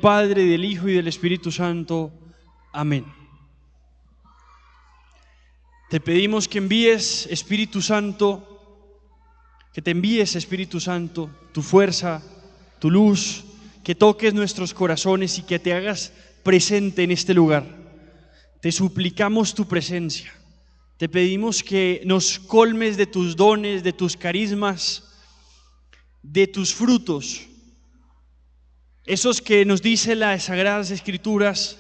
Padre, del Hijo y del Espíritu Santo. Amén. Te pedimos que envíes, Espíritu Santo, que te envíes, Espíritu Santo, tu fuerza, tu luz, que toques nuestros corazones y que te hagas presente en este lugar. Te suplicamos tu presencia. Te pedimos que nos colmes de tus dones, de tus carismas, de tus frutos, esos que nos dicen las Sagradas Escrituras,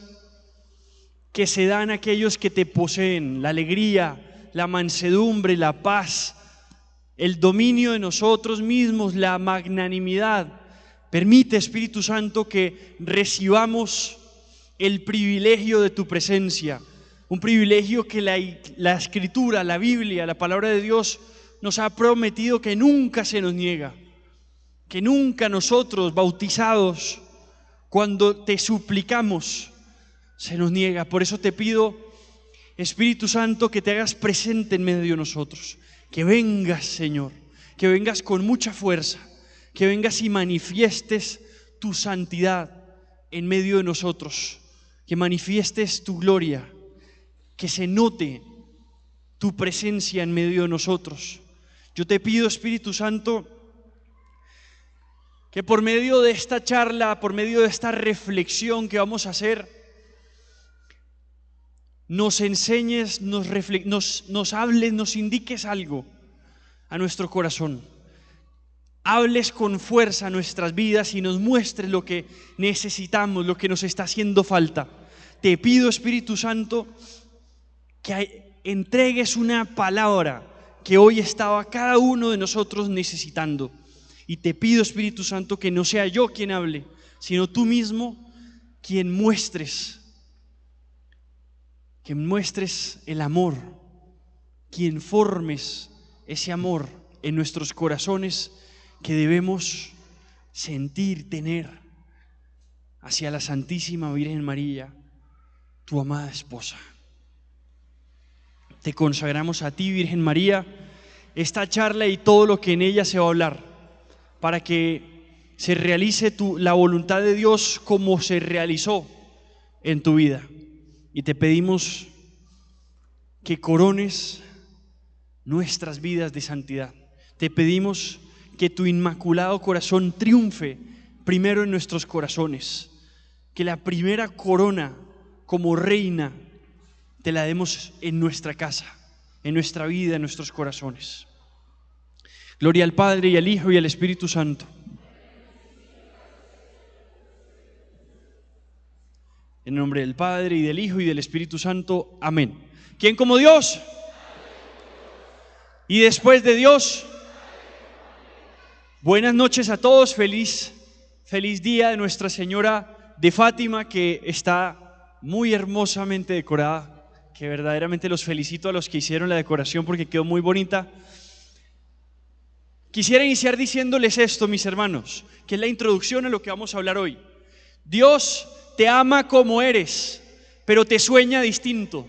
que se dan a aquellos que te poseen: la alegría, la mansedumbre, la paz, el dominio de nosotros mismos, la magnanimidad. Permite, Espíritu Santo, que recibamos el privilegio de tu presencia, un privilegio que la Escritura, la Biblia, la Palabra de Dios nos ha prometido que nunca se nos niega, que nunca nosotros, bautizados, cuando te suplicamos, se nos niega. Por eso te pido, Espíritu Santo, que te hagas presente en medio de nosotros, que vengas, Señor, que vengas con mucha fuerza, que vengas y manifiestes tu santidad en medio de nosotros, que manifiestes tu gloria, que se note tu presencia en medio de nosotros. Yo te pido, Espíritu Santo, que por medio de esta charla, por medio de esta reflexión que vamos a hacer, nos enseñes, nos hables, nos indiques algo a nuestro corazón. Hables con fuerza a nuestras vidas y nos muestres lo que necesitamos, lo que nos está haciendo falta. Te pido, Espíritu Santo, que entregues una palabra que hoy estaba cada uno de nosotros necesitando. Y te pido, Espíritu Santo, que no sea yo quien hable, sino tú mismo quien muestres el amor, quien formes ese amor en nuestros corazones que debemos sentir, tener hacia la Santísima Virgen María, tu amada esposa. Te consagramos a ti, Virgen María, esta charla y todo lo que en ella se va a hablar, para que se realice la voluntad de Dios como se realizó en tu vida. Y te pedimos que corones nuestras vidas de santidad. Te pedimos que tu inmaculado corazón triunfe primero en nuestros corazones, que la primera corona como reina te la demos en nuestra casa, en nuestra vida, en nuestros corazones. Gloria al Padre y al Hijo y al Espíritu Santo. En nombre del Padre y del Hijo y del Espíritu Santo. Amén. ¿Quién como Dios? Y después de Dios. Buenas noches a todos. Feliz día de Nuestra Señora de Fátima, que está muy hermosamente decorada, que verdaderamente los felicito a los que hicieron la decoración porque quedó muy bonita. Quisiera iniciar diciéndoles esto, mis hermanos, que es la introducción a lo que vamos a hablar hoy. Dios te ama como eres, pero te sueña distinto.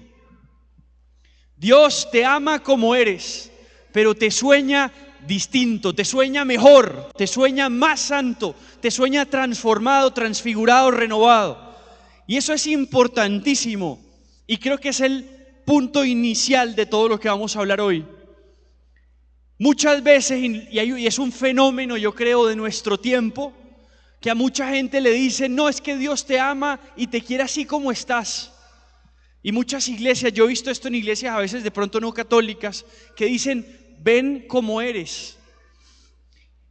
Dios te ama como eres, pero te sueña distinto, te sueña mejor, te sueña más santo, te sueña transformado, transfigurado, renovado. Y eso es importantísimo y creo que es el punto inicial de todo lo que vamos a hablar hoy. Muchas veces, y es un fenómeno, yo creo, de nuestro tiempo, que a mucha gente le dicen: no, es que Dios te ama y te quiere así como estás. Y muchas iglesias, yo he visto esto en iglesias a veces de pronto no católicas, que dicen: ven como eres.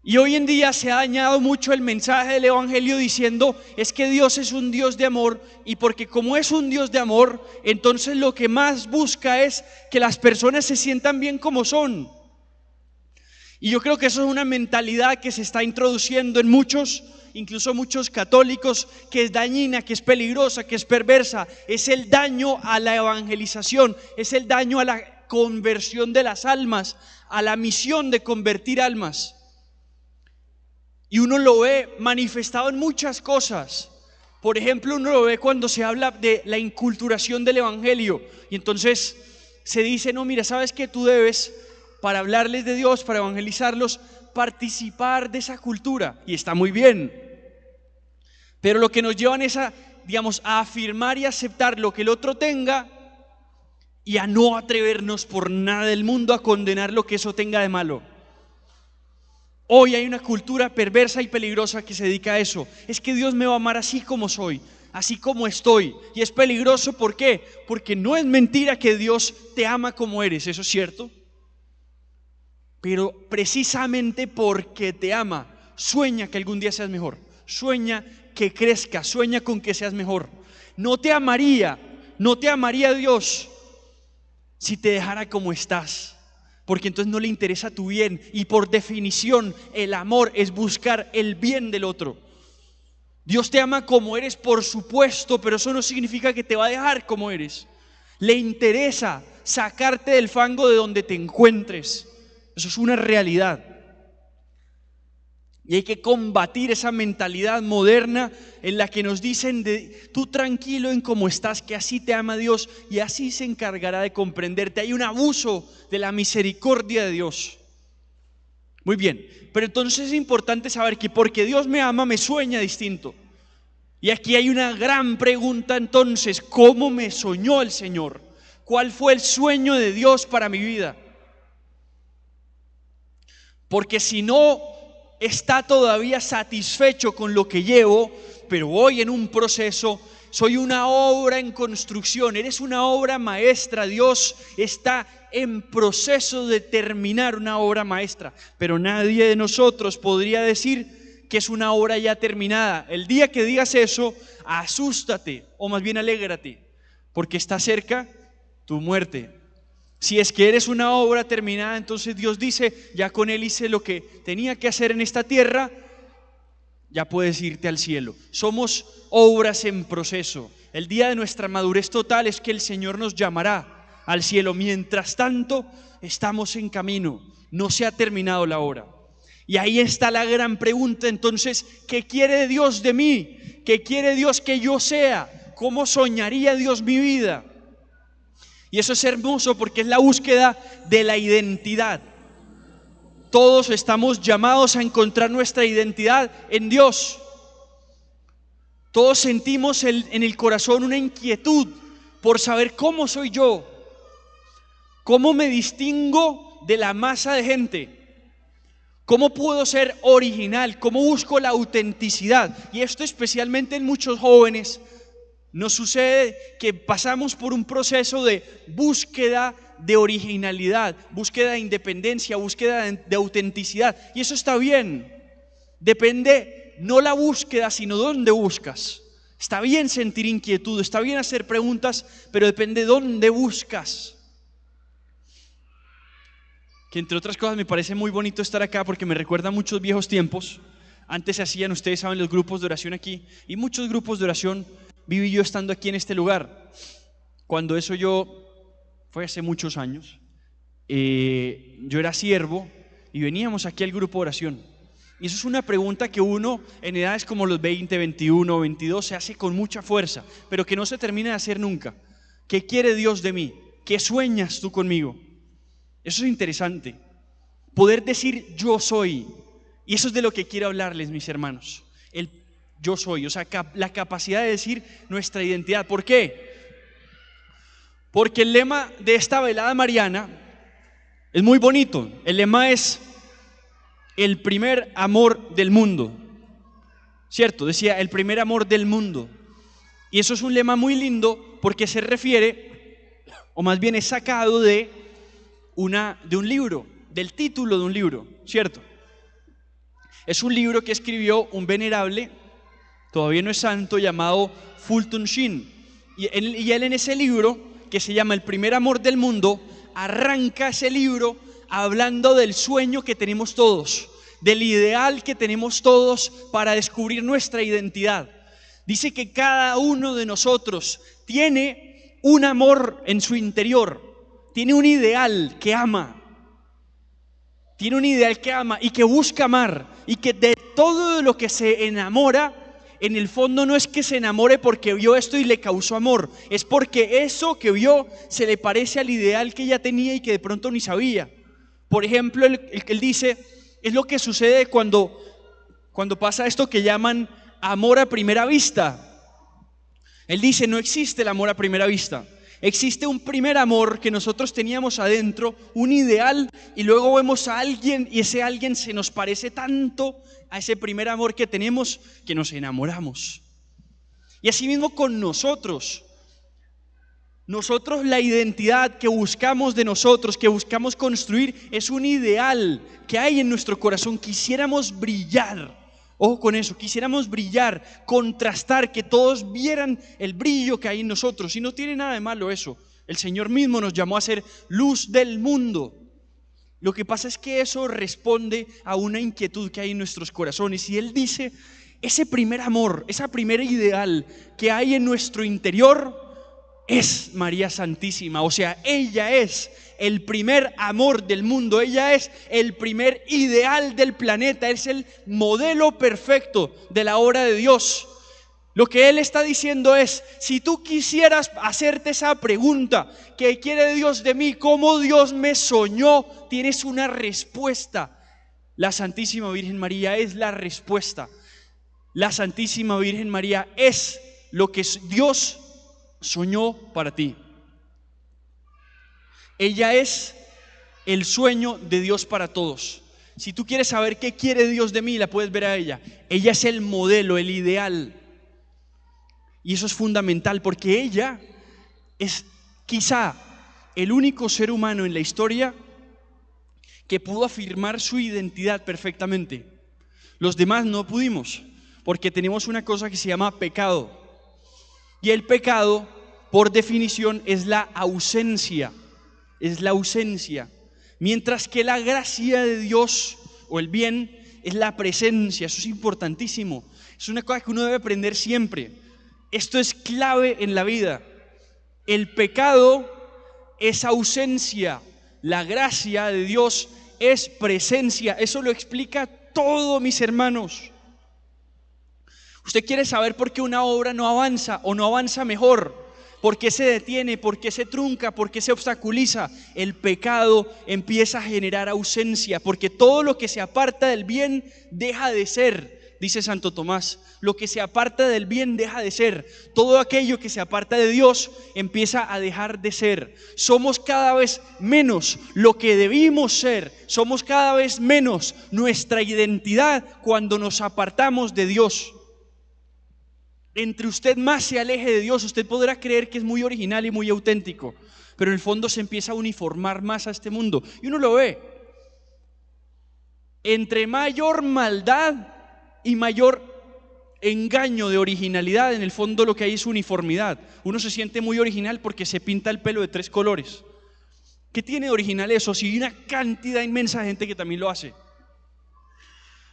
Y hoy en día se ha dañado mucho el mensaje del Evangelio diciendo: es que Dios es un Dios de amor, y porque como es un Dios de amor, entonces lo que más busca es que las personas se sientan bien como son. Y yo creo que eso es una mentalidad que se está introduciendo en muchos, incluso muchos católicos, que es dañina, que es peligrosa, que es perversa. Es el daño a la evangelización, es el daño a la conversión de las almas, a la misión de convertir almas. Y uno lo ve manifestado en muchas cosas. Por ejemplo, uno lo ve cuando se habla de la inculturación del evangelio. Y entonces se dice: no, mira, sabes que tú debes, para hablarles de Dios, para evangelizarlos, participar de esa cultura. Y está muy bien. pero lo que nos llevan es a, digamos, a afirmar y aceptar lo que el otro tenga y a no atrevernos por nada del mundo a condenar lo que eso tenga de malo. Hoy hay una cultura perversa y peligrosa que se dedica a eso. Es que Dios me va a amar así como soy, así como estoy. Y es peligroso, ¿por qué? Porque no es mentira que Dios te ama como eres, eso es cierto. Pero precisamente porque te ama, sueña que algún día seas mejor. Sueña que crezcas, sueña con que seas mejor. No te amaría Dios si te dejara como estás, porque entonces no le interesa tu bien, y por definición el amor es buscar el bien del otro. Dios te ama como eres, por supuesto, pero eso no significa que te va a dejar como eres. Le interesa sacarte del fango de donde te encuentres. Eso es una realidad. Y hay que combatir esa mentalidad moderna en la que nos dicen tú tranquilo en cómo estás, que así te ama Dios y así se encargará de comprenderte. Hay un abuso de la misericordia de Dios. Muy bien, pero entonces es importante saber que porque Dios me ama, me sueña distinto. Y aquí hay una gran pregunta entonces: ¿cómo me soñó el Señor? ¿Cuál fue el sueño de Dios para mi vida? Porque si no está todavía satisfecho con lo que llevo, pero voy en un proceso, soy una obra en construcción, eres una obra maestra, Dios está en proceso de terminar una obra maestra, pero nadie de nosotros podría decir que es una obra ya terminada. El día que digas eso, asústate, o más bien alégrate, porque está cerca tu muerte. Si es que eres una obra terminada, entonces Dios dice: ya con Él hice lo que tenía que hacer en esta tierra, ya puedes irte al cielo. Somos obras en proceso. El día de nuestra madurez total es que el Señor nos llamará al cielo. Mientras tanto, estamos en camino, no se ha terminado la obra. Y ahí está la gran pregunta entonces: ¿qué quiere Dios de mí? ¿Qué quiere Dios que yo sea? ¿Cómo soñaría Dios mi vida? Y eso es hermoso porque es la búsqueda de la identidad. Todos estamos llamados a encontrar nuestra identidad en Dios. Todos sentimos en el corazón una inquietud por saber cómo soy yo, cómo me distingo de la masa de gente, cómo puedo ser original, cómo busco la autenticidad. Y esto especialmente en muchos jóvenes. Nos sucede que pasamos por un proceso de búsqueda de originalidad, búsqueda de independencia, búsqueda de autenticidad. Y eso está bien. Depende no la búsqueda, sino dónde buscas. Está bien sentir inquietud, está bien hacer preguntas, pero depende dónde buscas. Que entre otras cosas me parece muy bonito estar acá porque me recuerda a muchos viejos tiempos. Antes se hacían, ustedes saben, los grupos de oración aquí, y muchos grupos de oración viví yo estando aquí en este lugar. Cuando eso fue hace muchos años, yo era siervo y veníamos aquí al grupo de oración. Y eso es una pregunta que uno en edades como los 20, 21, 22 se hace con mucha fuerza, pero que no se termina de hacer nunca. ¿Qué quiere Dios de mí? ¿Qué sueñas tú conmigo? Eso es interesante, poder decir yo soy. Y eso es de lo que quiero hablarles, mis hermanos. El yo soy, o sea, la capacidad de decir nuestra identidad. ¿Por qué? Porque el lema de esta velada mariana es muy bonito. El lema es: el primer amor del mundo. ¿Cierto? Decía, el primer amor del mundo. Y eso es un lema muy lindo porque se refiere, o más bien es sacado de un libro, del título de un libro, ¿cierto? Es un libro que escribió un venerable, todavía no es santo, llamado Fulton Sheen. Y él en ese libro, que se llama El primer amor del mundo, arranca ese libro hablando del sueño que tenemos todos, del ideal que tenemos todos para descubrir nuestra identidad. Dice que cada uno de nosotros tiene un amor en su interior, tiene un ideal que ama. Tiene un ideal que ama y que busca amar, y que de todo lo que se enamora, en el fondo no es que se enamore porque vio esto y le causó amor, es porque eso que vio se le parece al ideal que ella tenía y que de pronto ni sabía. Por ejemplo, él dice, es lo que sucede cuando pasa esto que llaman amor a primera vista. Él dice, no existe el amor a primera vista. Existe un primer amor que nosotros teníamos adentro, un ideal, y luego vemos a alguien y ese alguien se nos parece tanto a ese primer amor que tenemos que nos enamoramos. Y así mismo con nosotros. Nosotros la identidad que buscamos de nosotros, que buscamos construir, es un ideal que hay en nuestro corazón. Quisiéramos brillar. Ojo con eso, quisiéramos brillar, contrastar, que todos vieran el brillo que hay en nosotros. Y no tiene nada de malo eso. El Señor mismo nos llamó a ser luz del mundo. Lo que pasa es que eso responde a una inquietud que hay en nuestros corazones. Y Él dice, ese primer amor, esa primera ideal que hay en nuestro interior es María Santísima. O sea, ella es el primer amor del mundo, ella es el primer ideal del planeta, es el modelo perfecto de la obra de Dios. Lo que Él está diciendo es, si tú quisieras hacerte esa pregunta, ¿qué quiere Dios de mí? ¿Cómo Dios me soñó? Tienes una respuesta. La Santísima Virgen María es la respuesta. La Santísima Virgen María es lo que Dios soñó para ti. Ella es el sueño de Dios para todos. Si tú quieres saber qué quiere Dios de mí, la puedes ver a ella. Ella es el modelo, el ideal. Y eso es fundamental porque ella es quizá el único ser humano en la historia que pudo afirmar su identidad perfectamente. Los demás no pudimos porque tenemos una cosa que se llama pecado. Y el pecado, por definición, es la ausencia. Es la ausencia. Mientras que la gracia de Dios o el bien es la presencia. Eso es importantísimo. Es una cosa que uno debe aprender siempre. Esto es clave en la vida. El pecado es ausencia. La gracia de Dios es presencia. Eso lo explica todo, mis hermanos. Usted quiere saber por qué una obra no avanza o no avanza mejor, por qué se detiene, por qué se trunca, por qué se obstaculiza. El pecado empieza a generar ausencia, porque todo lo que se aparta del bien deja de ser, dice Santo Tomás. Lo que se aparta del bien deja de ser. Todo aquello que se aparta de Dios empieza a dejar de ser. Somos cada vez menos lo que debimos ser. Somos cada vez menos nuestra identidad cuando nos apartamos de Dios. Entre usted más se aleje de Dios, usted podrá creer que es muy original y muy auténtico, pero en el fondo se empieza a uniformar más a este mundo. Y uno lo ve. Entre mayor maldad y mayor engaño de originalidad, en el fondo lo que hay es uniformidad. Uno se siente muy original porque se pinta el pelo de 3 colores. ¿Qué tiene de original eso? Si hay una cantidad inmensa de gente que también lo hace.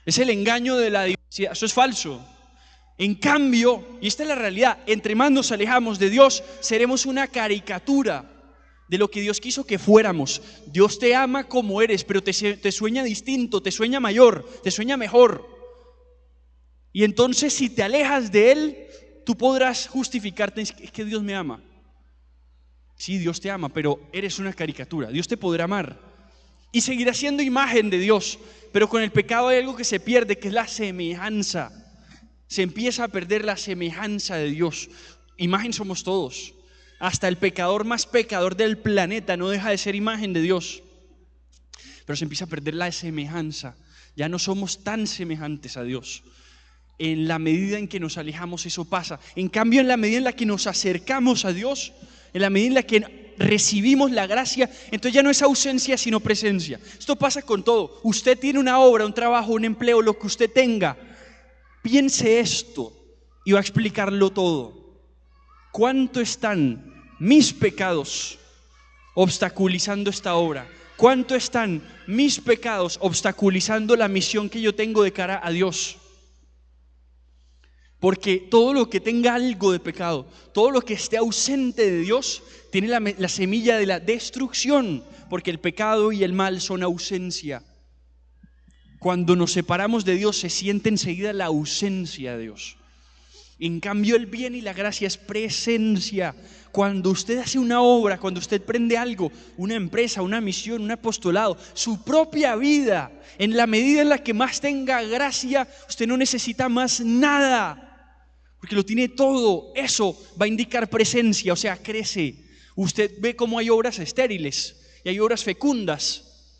Es el engaño de la diversidad. Eso es falso. En cambio, y esta es la realidad, entre más nos alejamos de Dios, seremos una caricatura de lo que Dios quiso que fuéramos. Dios te ama como eres, pero te sueña distinto, te sueña mayor, te sueña mejor. Y entonces si te alejas de Él, tú podrás justificarte, es que Dios me ama. Sí, Dios te ama, pero eres una caricatura. Dios te podrá amar y seguirás siendo imagen de Dios, pero con el pecado hay algo que se pierde, que es la semejanza. Se empieza a perder la semejanza de Dios. Imagen somos todos. Hasta el pecador más pecador del planeta no deja de ser imagen de Dios. Pero se empieza a perder la semejanza. Ya no somos tan semejantes a Dios. En la medida en que nos alejamos, eso pasa. En cambio, en la medida en la que nos acercamos a Dios, en la medida en la que recibimos la gracia, entonces ya no es ausencia sino presencia. Esto pasa con todo. Usted tiene una obra, un trabajo, un empleo, lo que usted tenga. Piense esto y va a explicarlo todo. ¿Cuánto están mis pecados obstaculizando esta obra? ¿Cuánto están mis pecados obstaculizando la misión que yo tengo de cara a Dios? Porque todo lo que tenga algo de pecado, todo lo que esté ausente de Dios, tiene la semilla de la destrucción, porque el pecado y el mal son ausencia. Cuando nos separamos de Dios se siente enseguida la ausencia de Dios. En cambio, el bien y la gracia es presencia. Cuando usted hace una obra, cuando usted prende algo, una empresa, una misión, un apostolado, su propia vida, en la medida en la que más tenga gracia, usted no necesita más nada, porque lo tiene todo. Eso va a indicar presencia, o sea, crece. Usted ve cómo hay obras estériles y hay obras fecundas.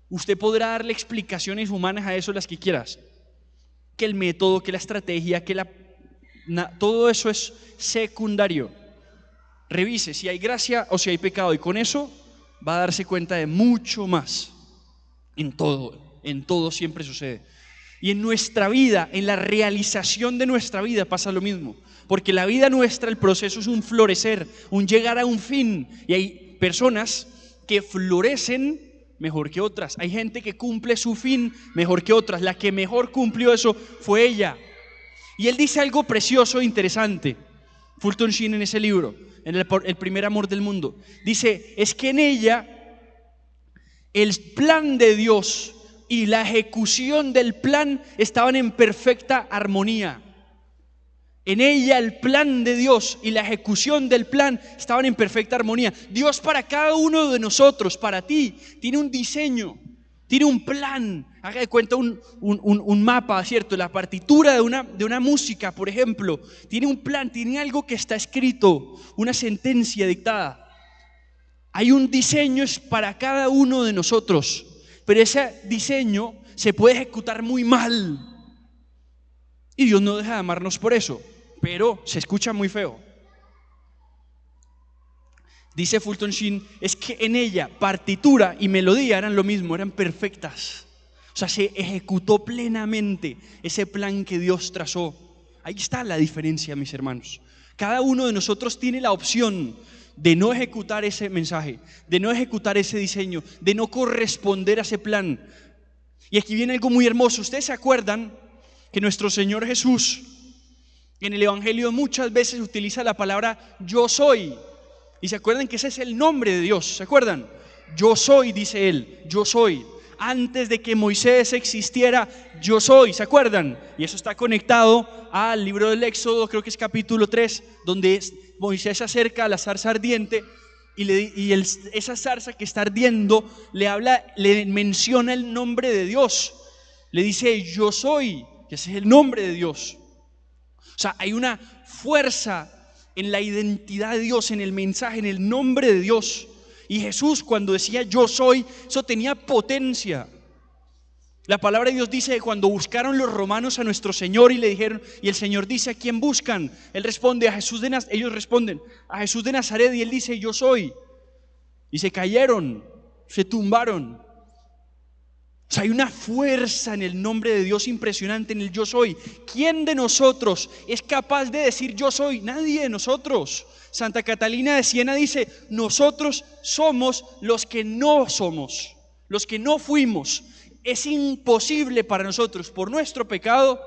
Usted podrá darle explicaciones humanas a eso las que quieras, que el método, que la estrategia, que todo eso es secundario. Revise si hay gracia o si hay pecado, y con eso va a darse cuenta de mucho más. En todo siempre sucede. Y en nuestra vida, en la realización de nuestra vida pasa lo mismo, porque la vida nuestra, el proceso es un florecer, un llegar a un fin, y hay personas que florecen mejor que otras, hay gente que cumple su fin mejor que otras. La que mejor cumplió eso fue ella. Y él dice algo precioso e interesante, Fulton Sheen, en ese libro, en el primer amor del mundo. Dice, es que en ella el plan de Dios y la ejecución del plan estaban en perfecta armonía. En ella el plan de Dios y la ejecución del plan estaban en perfecta armonía. Dios para cada uno de nosotros, para ti, tiene un diseño, tiene un plan. Haga de cuenta un mapa, ¿cierto? La partitura de una música, por ejemplo, tiene un plan, tiene algo que está escrito, una sentencia dictada. Hay un diseño para cada uno de nosotros, pero ese diseño se puede ejecutar muy mal. Y Dios no deja de amarnos por eso, pero se escucha muy feo. Dice Fulton Sheen, es que en ella partitura y melodía eran lo mismo, eran perfectas. O sea, se ejecutó plenamente ese plan que Dios trazó. Ahí está la diferencia, mis hermanos. Cada uno de nosotros tiene la opción de no ejecutar ese mensaje, de no ejecutar ese diseño, de no corresponder a ese plan. Y aquí viene algo muy hermoso. ¿Ustedes se acuerdan que nuestro Señor Jesús en el Evangelio muchas veces utiliza la palabra yo soy? Y se acuerdan que ese es el nombre de Dios, ¿se acuerdan? Yo soy, dice él, yo soy. Antes de que Moisés existiera, yo soy, ¿se acuerdan? Y eso está conectado al libro del Éxodo, creo que es capítulo 3, donde Moisés se acerca a la zarza ardiente y esa zarza que está ardiendo le menciona el nombre de Dios. Le dice yo soy, que ese es el nombre de Dios. O sea, hay una fuerza en la identidad de Dios, en el mensaje, en el nombre de Dios. Y Jesús, cuando decía yo soy, eso tenía potencia. La palabra de Dios dice que cuando buscaron los romanos a nuestro Señor y le dijeron, y el Señor dice, ¿a quién buscan? Él responde, ellos responden, a Jesús de Nazaret, y él dice, yo soy. Y se cayeron, se tumbaron. O sea, hay una fuerza en el nombre de Dios impresionante, en el yo soy. ¿Quién de nosotros es capaz de decir yo soy? Nadie de nosotros. Santa Catalina de Siena dice, nosotros somos los que no somos, los que no fuimos. Es imposible para nosotros, por nuestro pecado,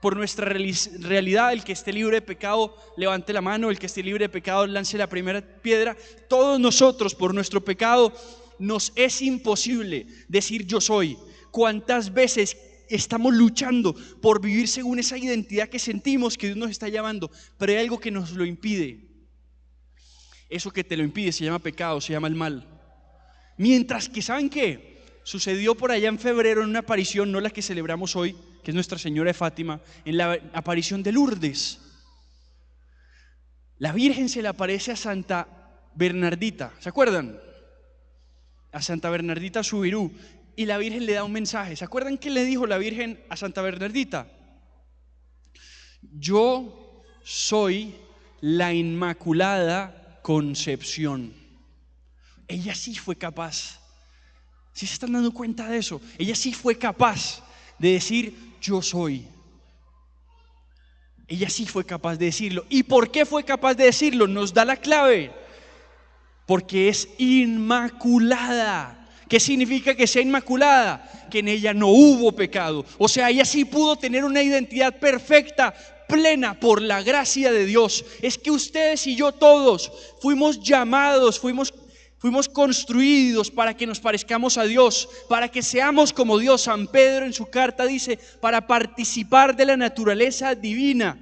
por nuestra realidad. El que esté libre de pecado, levante la mano. El que esté libre de pecado, lance la primera piedra. Todos nosotros, por nuestro pecado, nos es imposible decir yo soy. ¿Cuántas veces estamos luchando por vivir según esa identidad que sentimos que Dios nos está llamando? Pero hay algo que nos lo impide. Eso que te lo impide se llama pecado, se llama el mal. Mientras que, ¿saben qué? Sucedió por allá en febrero en una aparición, no la que celebramos hoy, que es Nuestra Señora de Fátima, en la aparición de Lourdes. La Virgen se le aparece a Santa Bernardita, ¿se acuerdan? A Santa Bernardita Subirú, y la Virgen le da un mensaje. ¿Se acuerdan qué le dijo la Virgen a Santa Bernardita? Yo soy la Inmaculada Concepción. Ella sí fue capaz. ¿Sí se están dando cuenta de eso? Ella sí fue capaz de decir yo soy. Ella sí fue capaz de decirlo. ¿Y por qué fue capaz de decirlo? Nos da la clave. Porque es inmaculada. ¿Qué significa que sea inmaculada? Que en ella no hubo pecado. O sea, ella sí pudo tener una identidad perfecta, plena por la gracia de Dios. Es que ustedes y yo todos fuimos llamados, fuimos construidos para que nos parezcamos a Dios, para que seamos como Dios. San Pedro en su carta dice, para participar de la naturaleza divina.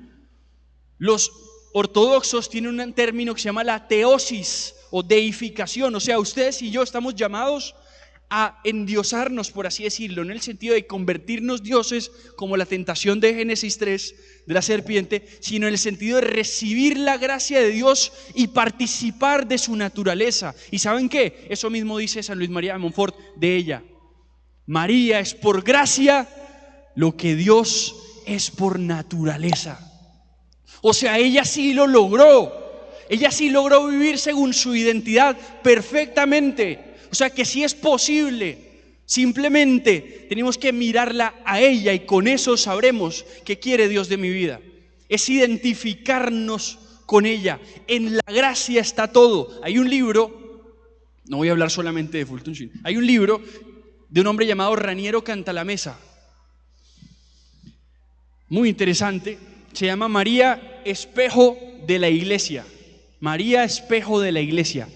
Los ortodoxos tienen un término que se llama la teosis o deificación, o sea, ustedes y yo estamos llamados a endiosarnos, por así decirlo, no en el sentido de convertirnos dioses como la tentación de Génesis 3 de la serpiente, sino en el sentido de recibir la gracia de Dios y participar de su naturaleza. ¿Y saben qué? Eso mismo dice San Luis María de Montfort de ella. María es por gracia lo que Dios es por naturaleza. O sea, ella sí lo logró. Ella sí logró vivir según su identidad perfectamente. O sea que sí es posible. Simplemente tenemos que mirarla a ella y con eso sabremos qué quiere Dios de mi vida. Es identificarnos con ella. En la gracia está todo. Hay un libro, no voy a hablar solamente de Fulton Sheen, hay un libro de un hombre llamado Raniero Cantalamessa. Muy interesante. Se llama María, espejo de la iglesia. María, espejo de la iglesia.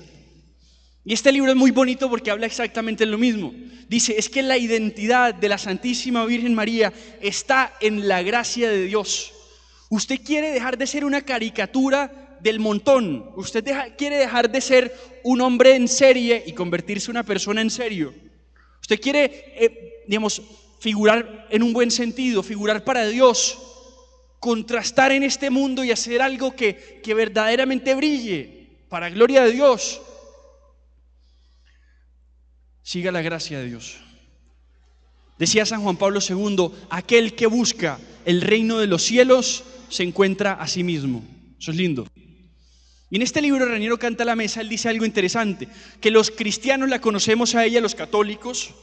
Y este libro es muy bonito porque habla exactamente lo mismo. Dice, es que la identidad de la Santísima Virgen María está en la gracia de Dios. Usted quiere dejar de ser una caricatura del montón. Usted quiere dejar de ser un hombre en serie y convertirse en una persona en serio. Usted quiere, figurar en un buen sentido, figurar para Dios, contrastar en este mundo y hacer algo que verdaderamente brille para gloria de Dios. Siga la gracia de Dios. Decía San Juan Pablo II, aquel que busca el reino de los cielos se encuentra a sí mismo. Eso es lindo. Y en este libro Raniero Cantalamessa, él dice algo interesante, que los cristianos la conocemos a ella, los católicos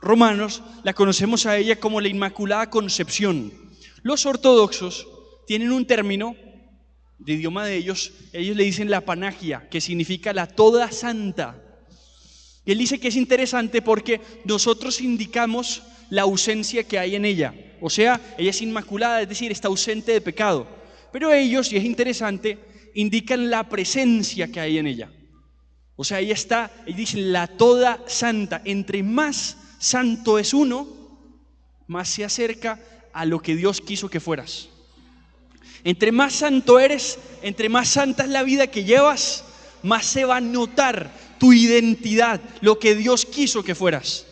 romanos, la conocemos a ella como la Inmaculada Concepción. Los ortodoxos tienen un término de idioma de ellos le dicen la panagia, que significa la toda santa. Y él dice que es interesante porque nosotros indicamos la ausencia que hay en ella. O sea, ella es inmaculada, es decir, está ausente de pecado. Pero ellos, y es interesante, indican la presencia que hay en ella. O sea, ella está, ellos dicen la toda santa. Entre más santo es uno, más se acerca a lo que Dios quiso que fueras. Entre más santo eres, entre más santa es la vida que llevas, más se va a notar tu identidad, lo que Dios quiso que fueras.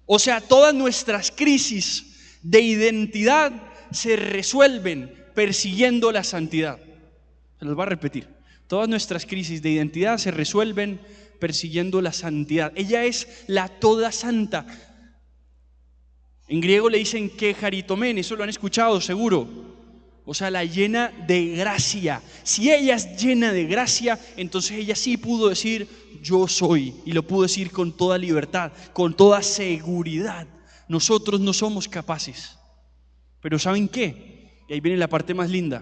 O sea, todas nuestras crisis de identidad se resuelven persiguiendo la santidad. Se los voy a repetir. Todas nuestras crisis de identidad se resuelven persiguiendo la santidad. Ella es la toda santa. En griego le dicen que charitomen, eso lo han escuchado seguro. O sea, la llena de gracia. Si ella es llena de gracia, entonces ella sí pudo decir, yo soy. Y lo pudo decir con toda libertad, con toda seguridad. Nosotros no somos capaces. Pero ¿saben qué? Y ahí viene la parte más linda.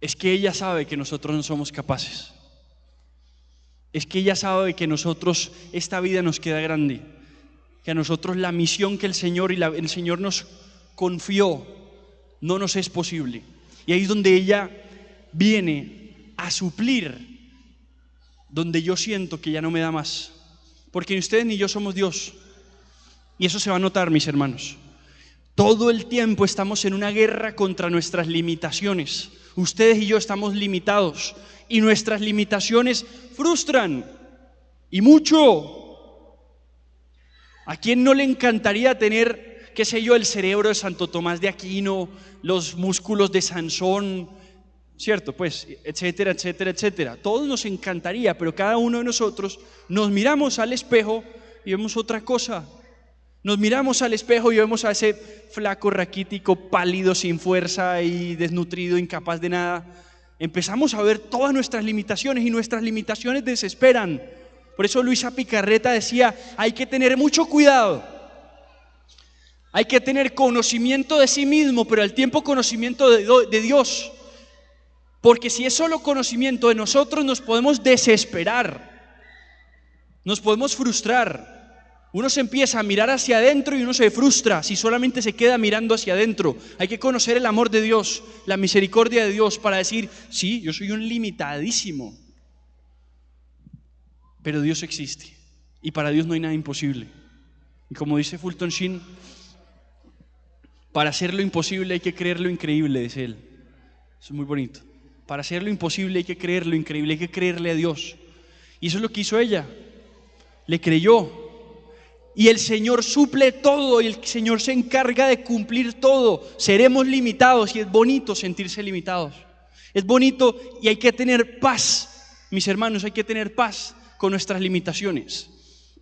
Es que ella sabe que nosotros no somos capaces. Es que ella sabe que nosotros, esta vida nos queda grande. Que a nosotros la misión que el Señor el Señor nos confió no nos es posible. Y ahí es donde ella viene a suplir, donde yo siento que ya no me da más. Porque ni ustedes ni yo somos Dios. Y eso se va a notar, mis hermanos. Todo el tiempo estamos en una guerra contra nuestras limitaciones. Ustedes y yo estamos limitados. Y nuestras limitaciones frustran. Y mucho. ¿A quién no le encantaría tener, qué sé yo, el cerebro de Santo Tomás de Aquino, los músculos de Sansón, cierto, pues, etcétera, etcétera, etcétera? Todos nos encantaría, pero cada uno de nosotros nos miramos al espejo y vemos otra cosa. Nos miramos al espejo y vemos a ese flaco, raquítico, pálido, sin fuerza y desnutrido, incapaz de nada. Empezamos a ver todas nuestras limitaciones y nuestras limitaciones desesperan. Por eso Luisa Picarreta decía, hay que tener mucho cuidado. Hay que tener conocimiento de sí mismo, pero al tiempo conocimiento de Dios. Porque si es solo conocimiento de nosotros, nos podemos desesperar, nos podemos frustrar. Uno se empieza a mirar hacia adentro y uno se frustra si solamente se queda mirando hacia adentro. Hay que conocer el amor de Dios, la misericordia de Dios para decir, sí, yo soy un limitadísimo, pero Dios existe y para Dios no hay nada imposible. Y como dice Fulton Sheen, Para hacer lo imposible hay que creer lo increíble, dice él. Eso es muy bonito. Para hacer lo imposible hay que creer lo increíble, hay que creerle a Dios. Y eso es lo que hizo ella. Le creyó. Y el Señor suple todo y el Señor se encarga de cumplir todo. Seremos limitados y es bonito sentirse limitados. Es bonito y hay que tener paz, mis hermanos, hay que tener paz con nuestras limitaciones.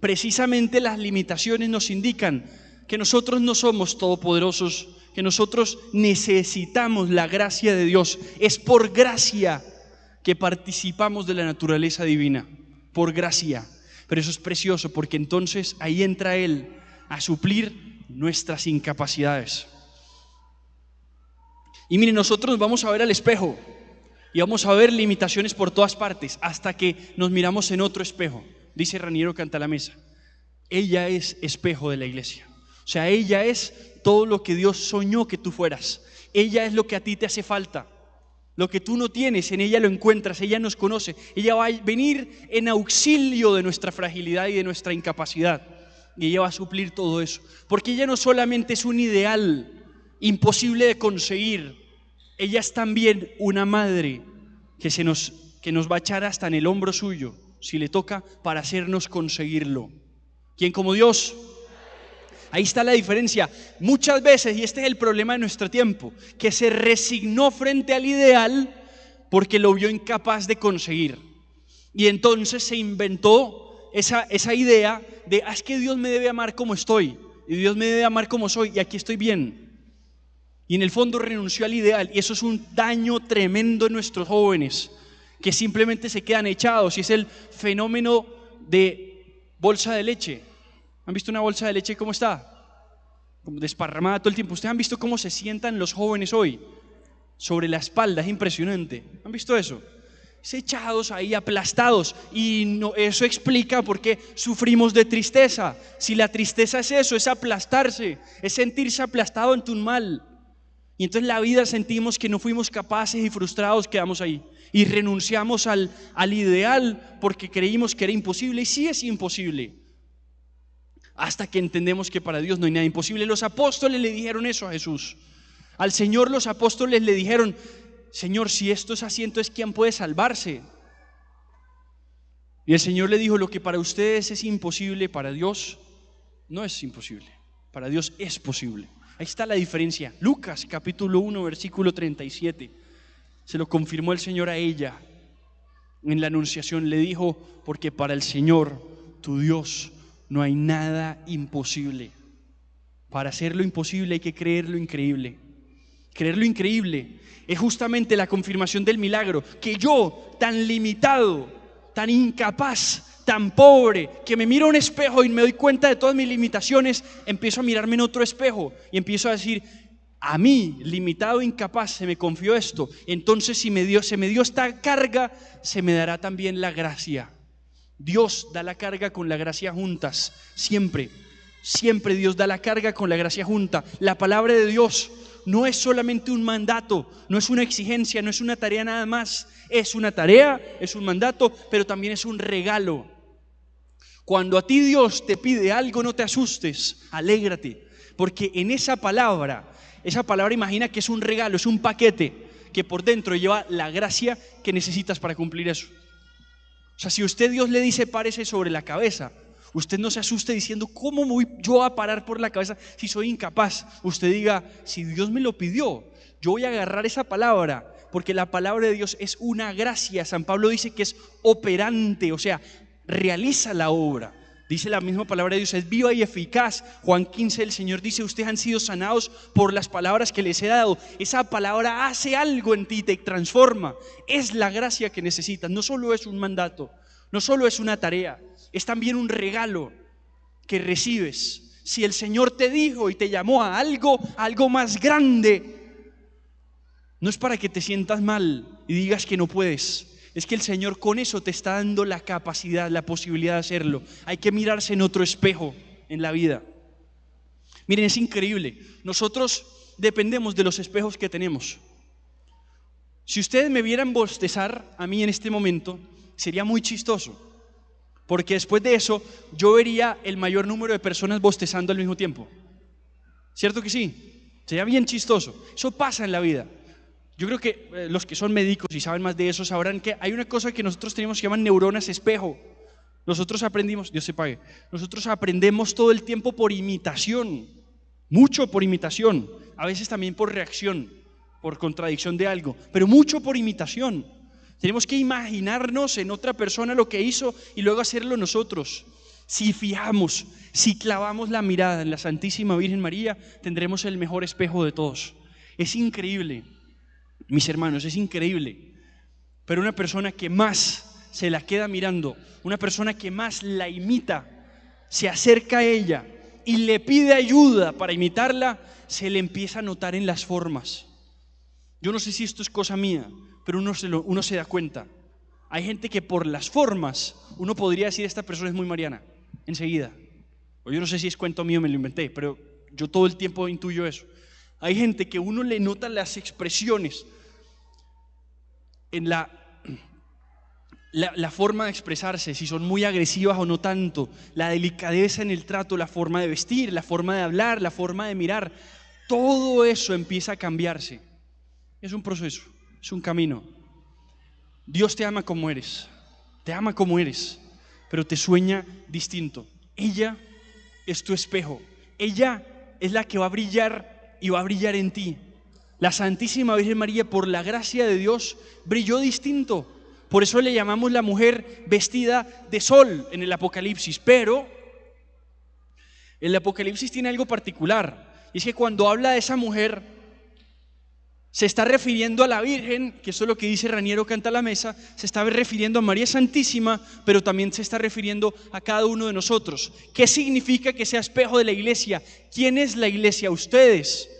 Precisamente las limitaciones nos indican que nosotros no somos todopoderosos, que nosotros necesitamos la gracia de Dios. Es por gracia que participamos de la naturaleza divina, por gracia. Pero eso es precioso porque entonces ahí entra Él a suplir nuestras incapacidades. Y miren, nosotros nos vamos a ver al espejo y vamos a ver limitaciones por todas partes hasta que nos miramos en otro espejo. Dice Raniero Cantalamessa, ella es espejo de la iglesia. O sea, ella es todo lo que Dios soñó que tú fueras. Ella es lo que a ti te hace falta. Lo que tú no tienes, en ella lo encuentras. Ella nos conoce. Ella va a venir en auxilio de nuestra fragilidad y de nuestra incapacidad. Y ella va a suplir todo eso. Porque ella no solamente es un ideal imposible de conseguir. Ella es también una madre que nos va a echar hasta en el hombro suyo, si le toca, para hacernos conseguirlo. ¿Quién como Dios? Ahí está la diferencia. Muchas veces, y este es el problema de nuestro tiempo, que se resignó frente al ideal porque lo vio incapaz de conseguir. Y entonces se inventó esa idea de, es que Dios me debe amar como estoy, y Dios me debe amar como soy, y aquí estoy bien. Y en el fondo renunció al ideal, y eso es un daño tremendo en nuestros jóvenes, que simplemente se quedan echados, y es el fenómeno de bolsa de leche. ¿Han visto una bolsa de leche cómo está? Como desparramada todo el tiempo. ¿Ustedes han visto cómo se sientan los jóvenes hoy? Sobre la espalda, es impresionante. ¿Han visto eso? Echados ahí, aplastados. Y eso explica por qué sufrimos de tristeza. Si la tristeza es eso, es aplastarse, es sentirse aplastado ante un mal. Y entonces la vida sentimos que no fuimos capaces y frustrados quedamos ahí. Y renunciamos al ideal porque creímos que era imposible. Y sí es imposible. Hasta que entendemos que para Dios no hay nada imposible. Los apóstoles le dijeron eso a Jesús. Al Señor los apóstoles le dijeron, Señor, si esto es así, entonces ¿quién puede salvarse? Y el Señor le dijo, lo que para ustedes es imposible, para Dios no es imposible. Para Dios es posible. Ahí está la diferencia. Lucas capítulo 1 versículo 37. Se lo confirmó el Señor a ella. En la anunciación le dijo, porque para el Señor, tu Dios, no hay nada imposible. Para hacer lo imposible hay que creer lo increíble. Creer lo increíble es justamente la confirmación del milagro. Que yo, tan limitado, tan incapaz, tan pobre, que me miro a un espejo y me doy cuenta de todas mis limitaciones, empiezo a mirarme en otro espejo y empiezo a decir, a mí, limitado, incapaz, se me confió esto. Entonces si se me dio esta carga, se me dará también la gracia. Dios da la carga con la gracia juntas, siempre, siempre Dios da la carga con la gracia junta. La palabra de Dios no es solamente un mandato, no es una exigencia, no es una tarea nada más. Es una tarea, es un mandato, pero también es un regalo. Cuando a ti Dios te pide algo, no te asustes, alégrate, porque en esa palabra imagina que es un regalo, es un paquete que por dentro lleva la gracia que necesitas para cumplir eso. O sea, si usted Dios le dice párese sobre la cabeza, usted no se asuste diciendo ¿cómo voy yo a parar por la cabeza si soy incapaz? Usted diga, si Dios me lo pidió, yo voy a agarrar esa palabra, porque la palabra de Dios es una gracia. San Pablo dice que es operante, o sea, realiza la obra. Dice la misma palabra de Dios, es viva y eficaz. Juan 15, el Señor dice, ustedes han sido sanados por las palabras que les he dado. Esa palabra hace algo en ti, te transforma. Es la gracia que necesitas. No solo es un mandato, no solo es una tarea, es también un regalo que recibes. Si el Señor te dijo y te llamó a algo más grande, no es para que te sientas mal y digas que no puedes. Es que el Señor con eso te está dando la capacidad, la posibilidad de hacerlo. Hay que mirarse en otro espejo en la vida. Miren, es increíble. Nosotros dependemos de los espejos que tenemos. Si ustedes me vieran bostezar a mí en este momento, sería muy chistoso. Porque después de eso, yo vería el mayor número de personas bostezando al mismo tiempo. ¿Cierto que sí? Sería bien chistoso. Eso pasa en la vida. Yo creo que los que son médicos y saben más de eso sabrán que hay una cosa que nosotros tenemos que llaman neuronas espejo. Nosotros aprendimos, Dios se pague, nosotros aprendemos todo el tiempo por imitación, mucho por imitación, a veces también por reacción, por contradicción de algo, pero mucho por imitación. Tenemos que imaginarnos en otra persona lo que hizo y luego hacerlo nosotros. Si fijamos, si clavamos la mirada en la Santísima Virgen María, tendremos el mejor espejo de todos. Es increíble, mis hermanos, es increíble. Pero una persona que más se la queda mirando, una persona que más la imita, se acerca a ella y le pide ayuda para imitarla, se le empieza a notar en las formas. Yo no sé si esto es cosa mía, pero uno se da cuenta. Hay gente que por las formas uno podría decir esta persona es muy mariana, enseguida. O yo no sé si es cuento mío, me lo inventé, pero yo todo el tiempo intuyo eso. Hay gente que uno le nota las expresiones en la forma de expresarse, si son muy agresivas o no tanto, la delicadeza en el trato, la forma de vestir, la forma de hablar, la forma de mirar, todo eso empieza a cambiarse. Es un proceso, es un camino. Dios te ama como eres, pero te sueña distinto. Ella es tu espejo, ella es la que va a brillar y va a brillar en ti. La Santísima Virgen María, por la gracia de Dios, brilló distinto. Por eso le llamamos la mujer vestida de sol en el Apocalipsis. Pero el Apocalipsis tiene algo particular, y es que cuando habla de esa mujer se está refiriendo a la Virgen, que eso es lo que dice Raniero Canta la Mesa, se está refiriendo a María Santísima, pero también se está refiriendo a cada uno de nosotros. ¿Qué significa que sea espejo de la iglesia? ¿Quién es la iglesia? Ustedes.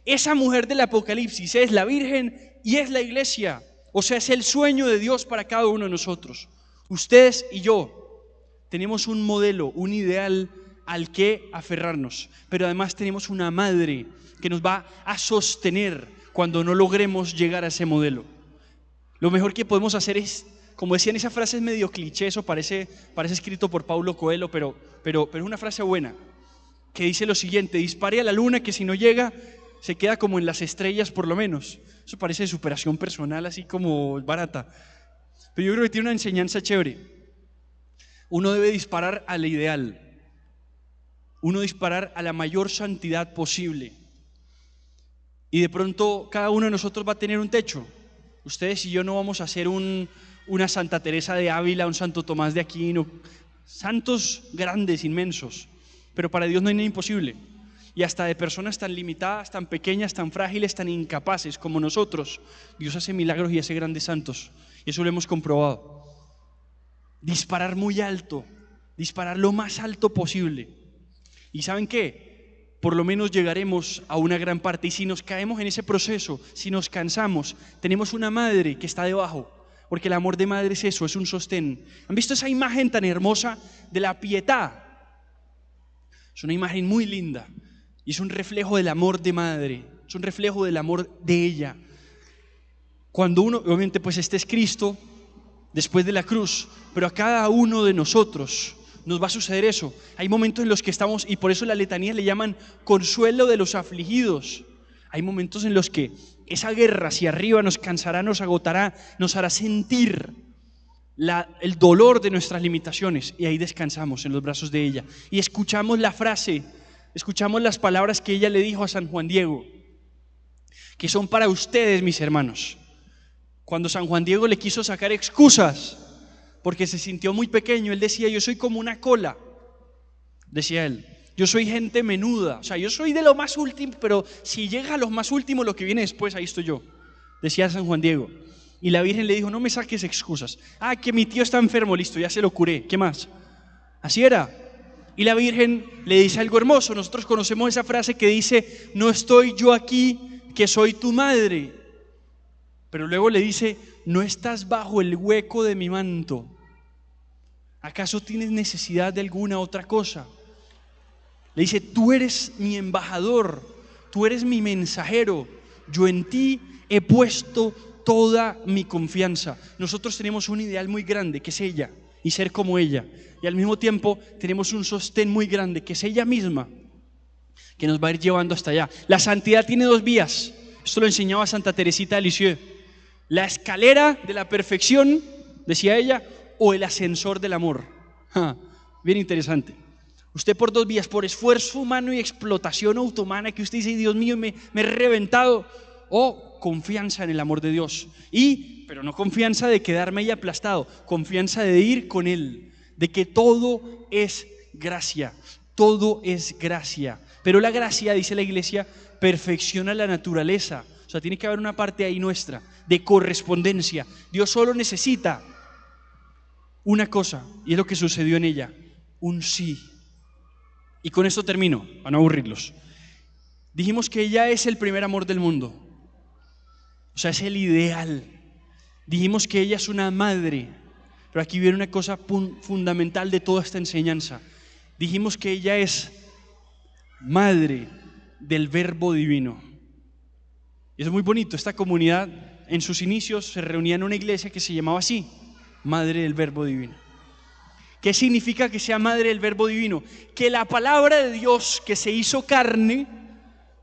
Esa mujer del Apocalipsis es la Virgen y es la iglesia. O sea, es el sueño de Dios para cada uno de nosotros. Ustedes y yo tenemos un modelo, un ideal al que aferrarnos, pero además tenemos una madre que nos va a sostener cuando no logremos llegar a ese modelo. Lo mejor que podemos hacer es, como decían, esa frase es medio cliché, eso parece escrito por Paulo Coelho, pero es una frase buena, que dice lo siguiente: dispare a la luna que si no llega, se queda como en las estrellas por lo menos. Eso parece de superación personal, así como barata, pero yo creo que tiene una enseñanza chévere. Uno debe disparar al ideal, uno disparar a la mayor santidad posible. Y de pronto cada uno de nosotros va a tener un techo. Ustedes y yo no vamos a ser una Santa Teresa de Ávila, un Santo Tomás de Aquino, santos grandes, inmensos, pero para Dios no hay nada imposible. Y hasta de personas tan limitadas, tan pequeñas, tan frágiles, tan incapaces como nosotros, Dios hace milagros y hace grandes santos, y eso lo hemos comprobado. Disparar muy alto, disparar lo más alto posible. ¿Y saben qué? Por lo menos llegaremos a una gran parte, y si nos caemos en ese proceso, si nos cansamos, tenemos una madre que está debajo, porque el amor de madre es eso, es un sostén. ¿Han visto esa imagen tan hermosa de la Pietà? Es una imagen muy linda y es un reflejo del amor de madre, es un reflejo del amor de ella. Cuando uno, obviamente pues este es Cristo después de la cruz, pero a cada uno de nosotros nos va a suceder eso. Hay momentos en los que estamos, y por eso la letanía le llaman consuelo de los afligidos. Hay momentos en los que esa guerra hacia arriba nos cansará, nos agotará, nos hará sentir el dolor de nuestras limitaciones, y ahí descansamos en los brazos de ella y escuchamos la frase, escuchamos las palabras que ella le dijo a San Juan Diego, que son para ustedes, mis hermanos. Cuando San Juan Diego le quiso sacar excusas porque se sintió muy pequeño, él decía: yo soy como una cola, decía él, yo soy gente menuda, o sea, yo soy de lo más último, pero si llega a lo más último, lo que viene después, ahí estoy yo, decía San Juan Diego. Y la Virgen le dijo: no me saques excusas. Que mi tío está enfermo, listo, ya se lo curé, ¿qué más? Así era. Y la Virgen le dice algo hermoso. Nosotros conocemos esa frase que dice: no estoy yo aquí, que soy tu madre. Pero luego le dice: no estás bajo el hueco de mi manto. ¿Acaso tienes necesidad de alguna otra cosa? Le dice: tú eres mi embajador, tú eres mi mensajero, yo en ti he puesto toda mi confianza. Nosotros tenemos un ideal muy grande, que es ella, y ser como ella, y al mismo tiempo tenemos un sostén muy grande, que es ella misma. que nos va a ir llevando hasta allá. La santidad tiene dos vías. Esto lo enseñaba Santa Teresita de Lisieux. La escalera de la perfección, decía ella, o el ascensor del amor. Bien interesante. Usted por dos vías, por esfuerzo humano y explotación automana, que usted dice, Dios mío, me he reventado, o confianza en el amor de Dios. Pero no confianza de quedarme ahí aplastado, confianza de ir con Él, de que todo es gracia, todo es gracia. Pero la gracia, dice la Iglesia, perfecciona la naturaleza. O sea, tiene que haber una parte ahí nuestra, de correspondencia. Dios solo necesita una cosa, y es lo que sucedió en ella, un sí. Y con esto termino, para no aburrirlos. Dijimos que ella es el primer amor del mundo, o sea, es el ideal. Dijimos que ella es una madre, pero aquí viene una cosa fundamental de toda esta enseñanza. Dijimos que ella es madre del Verbo divino. Y es muy bonito, esta comunidad en sus inicios se reunía en una iglesia que se llamaba así, Madre del Verbo divino. ¿Qué significa que sea madre del Verbo divino? Que la palabra de Dios que se hizo carne,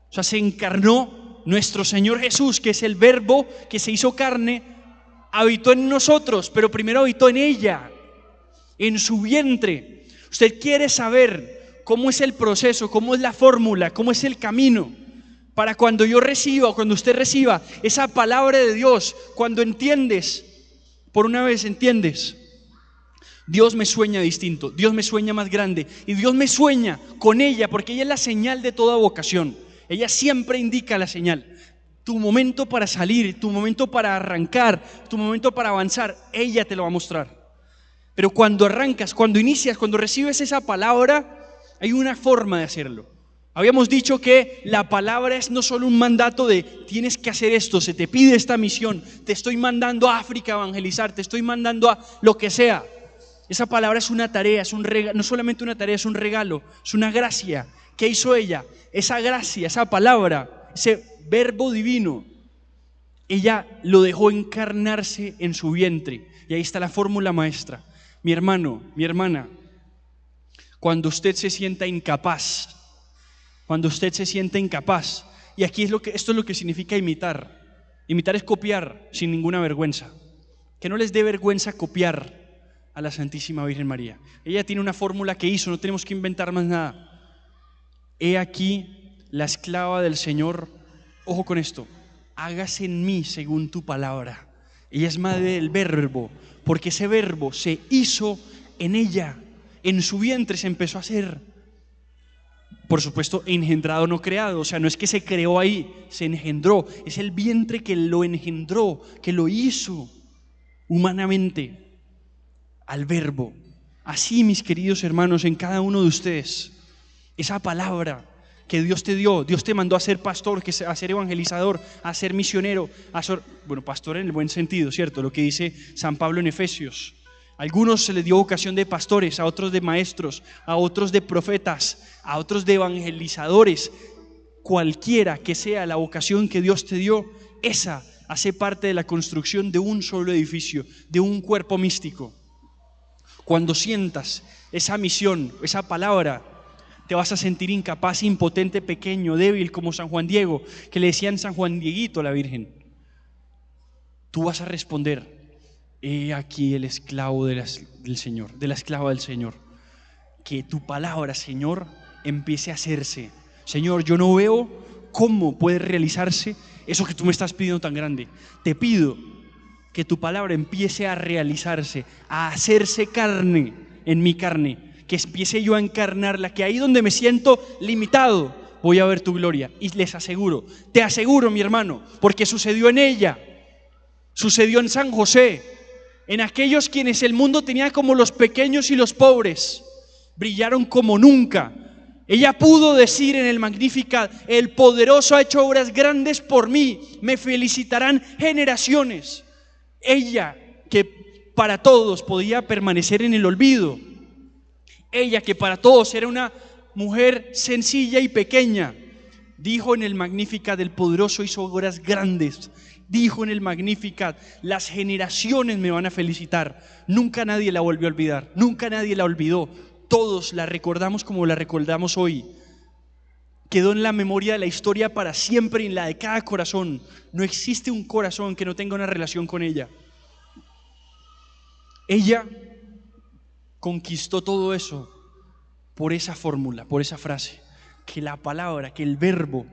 o sea, se encarnó, nuestro Señor Jesús, que es el Verbo que se hizo carne, habitó en nosotros, pero primero habitó en ella, en su vientre. Usted quiere saber cómo es el proceso, cómo es la fórmula, cómo es el camino, para cuando yo reciba, o cuando usted reciba esa palabra de Dios, cuando entiendes, por una vez entiendes, Dios me sueña distinto, Dios me sueña más grande, y Dios me sueña con ella, porque ella es la señal de toda vocación. Ella siempre indica la señal. Tu momento para salir, tu momento para arrancar, tu momento para avanzar, ella te lo va a mostrar. Pero cuando arrancas, cuando inicias, cuando recibes esa palabra, hay una forma de hacerlo. Habíamos dicho que la palabra es no solo un mandato de tienes que hacer esto, se te pide esta misión, te estoy mandando a África a evangelizar, te estoy mandando a lo que sea. Esa palabra es una tarea, es un regalo, no solamente una tarea, es un regalo, es una gracia. ¿Qué hizo ella? Esa gracia, esa palabra, ese Verbo divino, ella lo dejó encarnarse en su vientre. Y ahí está la fórmula maestra. Mi hermano, mi hermana, cuando usted se sienta incapaz, y aquí esto es lo que significa imitar. Imitar es copiar sin ninguna vergüenza. Que no les dé vergüenza copiar a la Santísima Virgen María. Ella tiene una fórmula que hizo, no tenemos que inventar más nada. He aquí la esclava del Señor, ojo con esto, hágase en mí según tu palabra. Ella es madre del Verbo, porque ese Verbo se hizo en ella, en su vientre se empezó a hacer. Por supuesto, engendrado, no creado, o sea, no es que se creó ahí, se engendró, es el vientre que lo engendró, que lo hizo humanamente al Verbo. Así, mis queridos hermanos, en cada uno de ustedes, esa palabra que Dios te dio, Dios te mandó a ser pastor, a ser evangelizador, a ser misionero, pastor en el buen sentido, ¿cierto? Lo que dice San Pablo en Efesios. A algunos se les dio vocación de pastores, a otros de maestros, a otros de profetas, a otros de evangelizadores. Cualquiera que sea la vocación que Dios te dio, esa hace parte de la construcción de un solo edificio, de un cuerpo místico. Cuando sientas esa misión, esa palabra, te vas a sentir incapaz, impotente, pequeño, débil, como San Juan Diego, que le decían San Juan Dieguito a la Virgen. Tú vas a responder: he aquí el esclavo del Señor, de la esclava del Señor. Que tu palabra, Señor, empiece a hacerse. Señor, yo no veo cómo puede realizarse eso que tú me estás pidiendo tan grande. Te pido que tu palabra empiece a realizarse, a hacerse carne en mi carne, que empiece yo a encarnarla, que ahí donde me siento limitado voy a ver tu gloria. Y les aseguro, te aseguro, mi hermano, porque sucedió en ella, sucedió en San José, en aquellos quienes el mundo tenía como los pequeños y los pobres, brillaron como nunca. Ella pudo decir en el Magnificat: el poderoso ha hecho obras grandes por mí, me felicitarán generaciones. Ella, que para todos podía permanecer en el olvido, ella que para todos era una mujer sencilla y pequeña, dijo en el Magnificat: el poderoso hizo obras grandes. Dijo en el Magnificat: las generaciones me van a felicitar. Nunca nadie la volvió a olvidar, nunca nadie la olvidó. Todos la recordamos como la recordamos hoy. quedó en la memoria de la historia para siempre y en la de cada corazón. No existe un corazón que no tenga una relación con ella. Ella conquistó todo eso por esa fórmula, por esa frase, que la palabra, que el verbo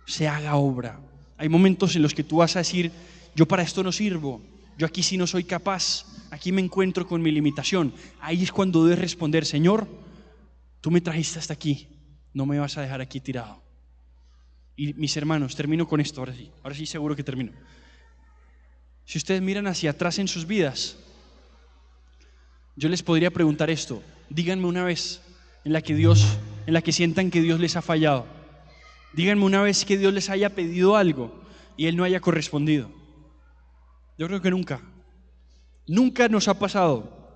se haga obra. Hay momentos en los que tú vas a decir: yo para esto no sirvo, yo aquí sí no soy capaz, aquí me encuentro con mi limitación. Ahí es cuando debes responder: Señor, tú me trajiste hasta aquí, no me vas a dejar aquí tirado. Y mis hermanos, termino con esto, ahora sí seguro que termino. Si ustedes miran hacia atrás en sus vidas, yo les podría preguntar esto: díganme una vez en la que sientan que Dios les ha fallado. Díganme una vez que Dios les haya pedido algo y Él no haya correspondido. Yo creo que nunca. Nunca nos ha pasado.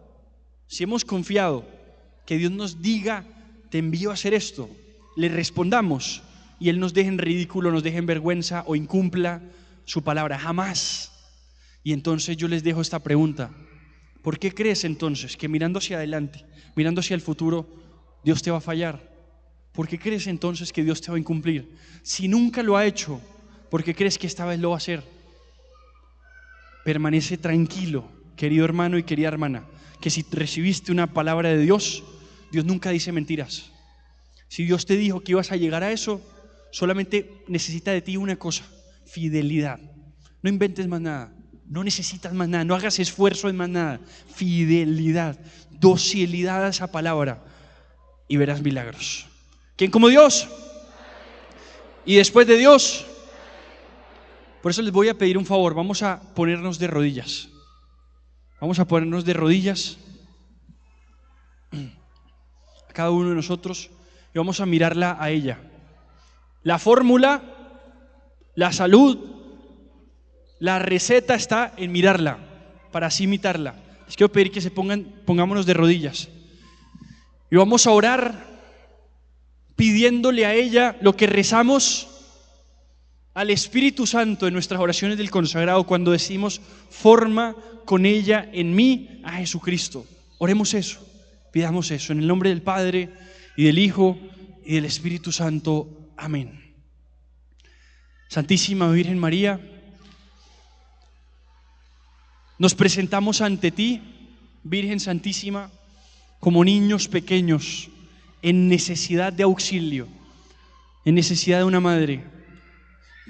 Si hemos confiado que Dios nos diga: te envío a hacer esto, le respondamos y Él nos deje en ridículo, nos deje en vergüenza o incumpla su palabra. Jamás. Y entonces yo les dejo esta pregunta: ¿por qué crees entonces que mirando hacia adelante, mirando hacia el futuro, Dios te va a fallar? ¿Por qué crees entonces que Dios te va a incumplir? Si nunca lo ha hecho, ¿por qué crees que esta vez lo va a hacer? Permanece tranquilo, querido hermano y querida hermana, que si recibiste una palabra de Dios, Dios nunca dice mentiras. Si Dios te dijo que ibas a llegar a eso, solamente necesita de ti una cosa: fidelidad. No inventes más nada, no necesitas más nada, no hagas esfuerzo en más nada. Fidelidad, docilidad a esa palabra y verás milagros. ¿Quién como Dios? Y después de Dios. Por eso les voy a pedir un favor: vamos a ponernos de rodillas. Vamos a ponernos de rodillas a cada uno de nosotros y vamos a mirarla a ella. La fórmula, la salud, la receta está en mirarla para así imitarla. Les quiero pedir que pongámonos de rodillas y vamos a orar pidiéndole a ella lo que rezamos al Espíritu Santo en nuestras oraciones del consagrado cuando decimos: forma con ella en mí a Jesucristo. Oremos eso, pidamos eso en el nombre del Padre y del Hijo y del Espíritu Santo. Amén. Santísima Virgen María, nos presentamos ante ti, Virgen Santísima, como niños pequeños en necesidad de auxilio, en necesidad de una madre.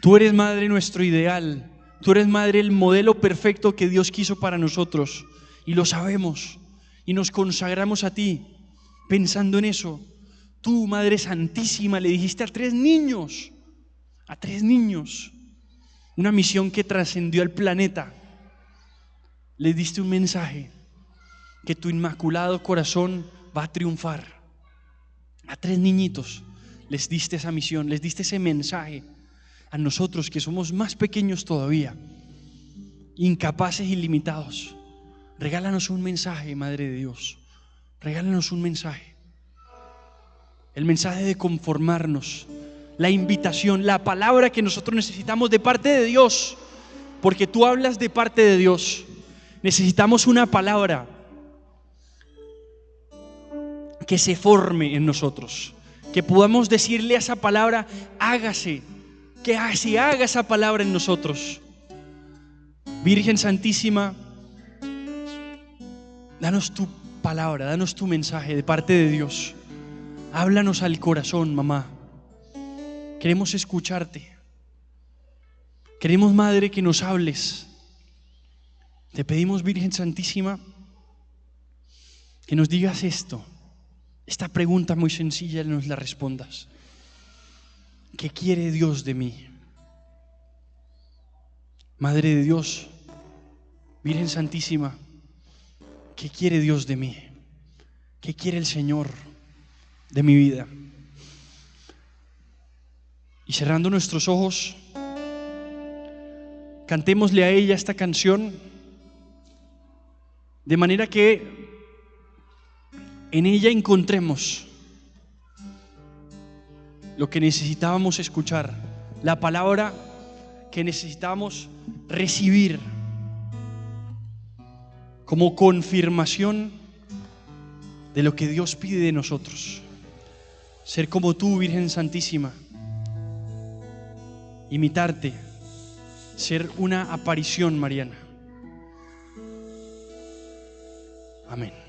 Tú eres madre nuestro ideal, tú eres madre el modelo perfecto que Dios quiso para nosotros y lo sabemos y nos consagramos a ti pensando en eso. Tú, Madre Santísima, le dijiste a tres niños, una misión que trascendió al planeta. Les diste un mensaje: que tu inmaculado corazón va a triunfar. A tres niñitos les diste esa misión, les diste ese mensaje. A nosotros que somos más pequeños todavía, incapaces y limitados, regálanos un mensaje, Madre de Dios. Regálanos un mensaje. El mensaje de conformarnos, la invitación, la palabra que nosotros necesitamos de parte de Dios, porque tú hablas de parte de Dios. Necesitamos una palabra que se forme en nosotros, que podamos decirle a esa palabra: hágase, que se haga esa palabra en nosotros. Virgen Santísima, danos tu palabra, danos tu mensaje de parte de Dios. Háblanos al corazón, mamá. Queremos escucharte. Queremos, Madre, que nos hables. Te pedimos, Virgen Santísima, que nos digas esta pregunta muy sencilla, nos la respondas. ¿Qué quiere Dios de mí? Madre de Dios, Virgen Santísima, ¿qué quiere Dios de mí? ¿Qué quiere el Señor de mi vida? Y cerrando nuestros ojos, cantémosle a ella esta canción, de manera que en ella encontremos lo que necesitábamos escuchar, la palabra que necesitábamos recibir como confirmación de lo que Dios pide de nosotros. Ser como tú, Virgen Santísima, imitarte, ser una aparición mariana. Amén.